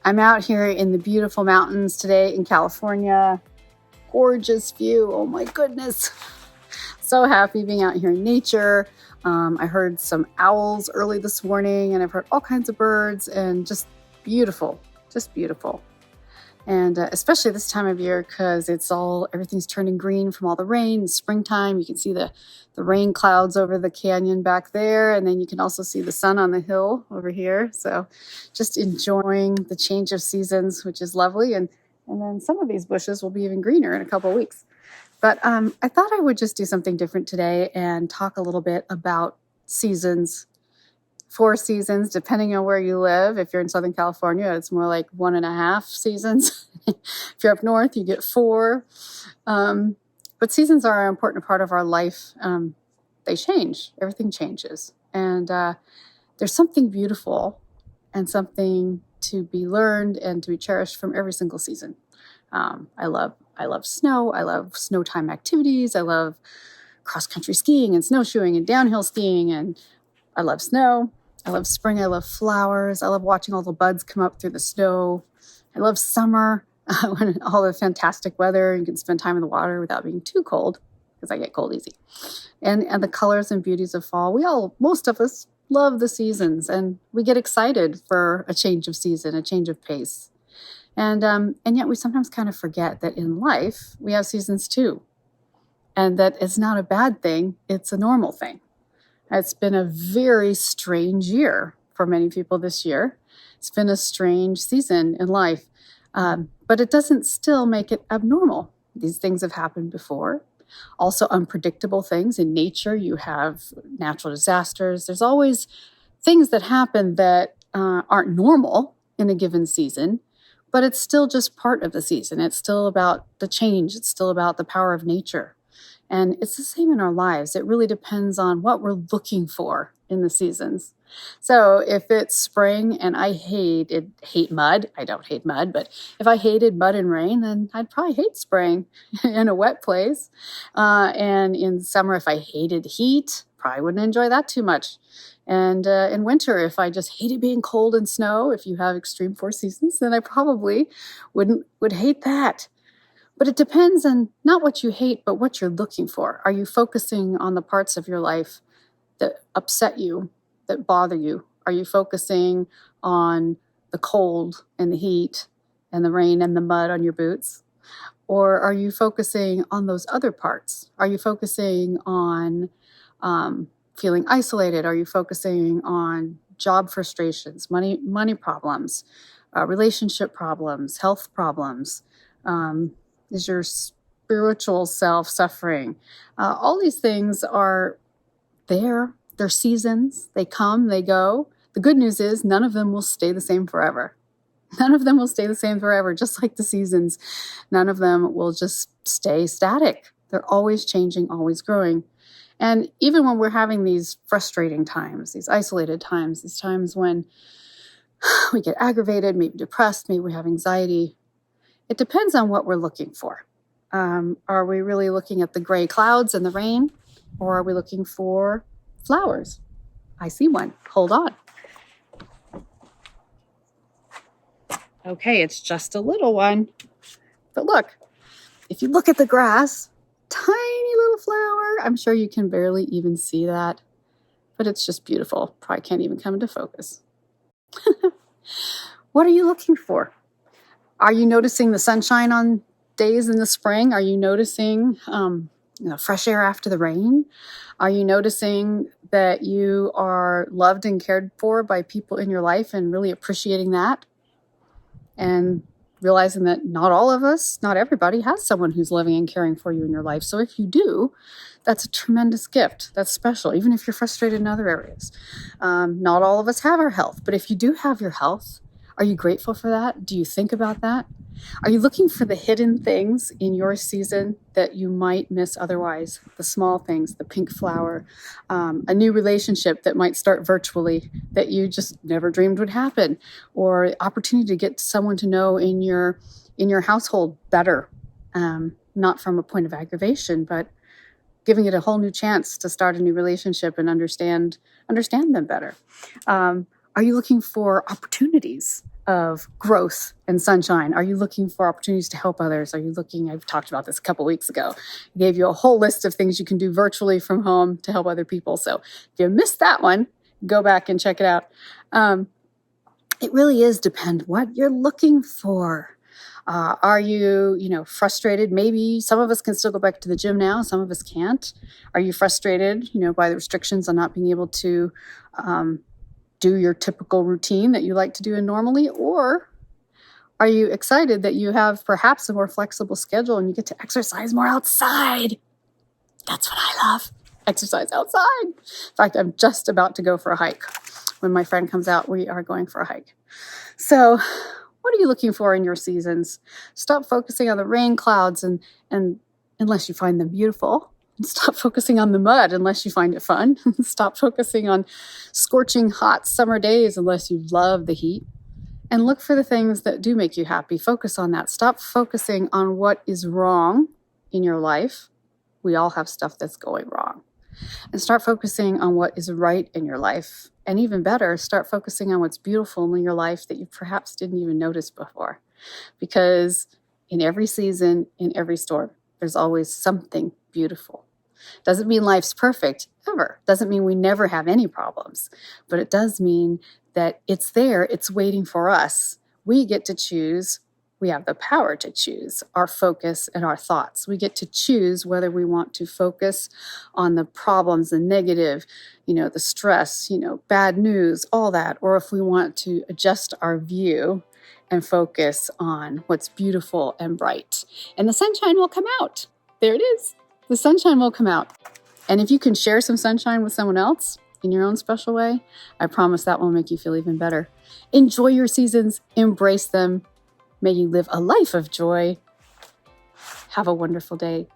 I'm out here in the beautiful mountains today in California. Gorgeous view. Oh my goodness. So happy being out here in nature. I heard some owls early this morning, and I've heard all kinds of birds, and just beautiful, just beautiful. And especially this time of year, because everything's turning green from all the rain. It's springtime. You can see the rain clouds over the canyon back there, and then you can also see the sun on the hill over here. So just enjoying the change of seasons, which is lovely. And then some of these bushes will be even greener in a couple of weeks. But I thought I would just do something different today and talk a little bit about seasons. 4 seasons, depending on where you live. If you're in Southern California, it's more like 1.5 seasons. If you're up north, you get 4. But seasons are an important part of our life. They change. Everything changes. And there's something beautiful and something to be learned and to be cherished from every single season. I love snow. I love snow time activities. I love cross-country skiing and snowshoeing and downhill skiing. And I love snow. I love spring. I love flowers. I love watching all the buds come up through the snow. I love summer, when all the fantastic weather. You can spend time in the water without being too cold, because I get cold easy. And the colors and beauties of fall. Most of us love the seasons, and we get excited for a change of season, a change of pace. And yet we sometimes kind of forget that in life we have seasons too, and that it's not a bad thing. It's a normal thing. It's been a very strange year for many people this year. It's been a strange season in life, but it doesn't still make it abnormal. These things have happened before. Also unpredictable things. In nature, you have natural disasters. There's always things that happen that aren't normal in a given season, but it's still just part of the season. It's still about the change. It's still about the power of nature. And it's the same in our lives. It really depends on what we're looking for in the seasons. So if it's spring and I hate mud, I don't hate mud, but if I hated mud and rain, then I'd probably hate spring in a wet place. And in summer, if I hated heat, probably wouldn't enjoy that too much. And in winter, if I just hated being cold and snow, if you have extreme 4 seasons, then I probably would hate that. But it depends on not what you hate, but what you're looking for. Are you focusing on the parts of your life that upset you, that bother you? Are you focusing on the cold and the heat and the rain and the mud on your boots? Or are you focusing on those other parts? Are you focusing on feeling isolated? Are you focusing on job frustrations, money problems, relationship problems, health problems? Is your spiritual self suffering? All these things are there. They're seasons. They come, they go. The good news is none of them will stay the same forever. None of them will stay the same forever, just like the seasons. None of them will just stay static. They're always changing, always growing. And even when we're having these frustrating times, these isolated times, these times when we get aggravated, maybe depressed, maybe we have anxiety, it depends on what we're looking for. Are we really looking at the gray clouds and the rain, or are we looking for flowers? I see one. Hold on. Okay, it's just a little one. But look, if you look at the grass, tiny little flower. I'm sure you can barely even see that, but it's just beautiful. Probably can't even come into focus. What are you looking for? Are you noticing the sunshine on days in the spring? Are you noticing fresh air after the rain? Are you noticing that you are loved and cared for by people in your life and really appreciating that? And realizing that not all of us, not everybody has someone who's loving and caring for you in your life. So if you do, that's a tremendous gift. That's special, even if you're frustrated in other areas. Not all of us have our health, but if you do have your health, are you grateful for that? Do you think about that? Are you looking for the hidden things in your season that you might miss otherwise? The small things, the pink flower, a new relationship that might start virtually that you just never dreamed would happen, or opportunity to get someone to know in your household better, not from a point of aggravation, but giving it a whole new chance to start a new relationship and understand them better. Are you looking for opportunities of growth and sunshine? Are you looking for opportunities to help others? I've talked about this a couple weeks ago. I gave you a whole list of things you can do virtually from home to help other people. So if you missed that one, go back and check it out. It really is depend what you're looking for. Are you, frustrated? Maybe some of us can still go back to the gym now. Some of us can't. Are you frustrated, by the restrictions on not being able to do your typical routine that you like to do normally? Or are you excited that you have perhaps a more flexible schedule and you get to exercise more outside? That's what I love. Exercise outside. In fact, I'm just about to go for a hike. When my friend comes out, we are going for a hike. So what are you looking for in your seasons? Stop focusing on the rain clouds and unless you find them beautiful. Stop focusing on the mud unless you find it fun. Stop focusing on scorching hot summer days unless you love the heat. And look for the things that do make you happy. Focus on that. Stop focusing on what is wrong in your life. We all have stuff that's going wrong. And start focusing on what is right in your life. And even better, start focusing on what's beautiful in your life that you perhaps didn't even notice before. Because in every season, in every storm, there's always something beautiful. Doesn't mean life's perfect, ever. Doesn't mean we never have any problems. But it does mean that it's there, it's waiting for us. We get to choose. We have the power to choose our focus and our thoughts. We get to choose whether we want to focus on the problems, the negative, the stress, bad news, all that, or if we want to adjust our view and focus on what's beautiful and bright. And the sunshine will come out. There it is. The sunshine will come out. And if you can share some sunshine with someone else in your own special way, I promise that will make you feel even better. Enjoy your seasons. Embrace them. May you live a life of joy. Have a wonderful day.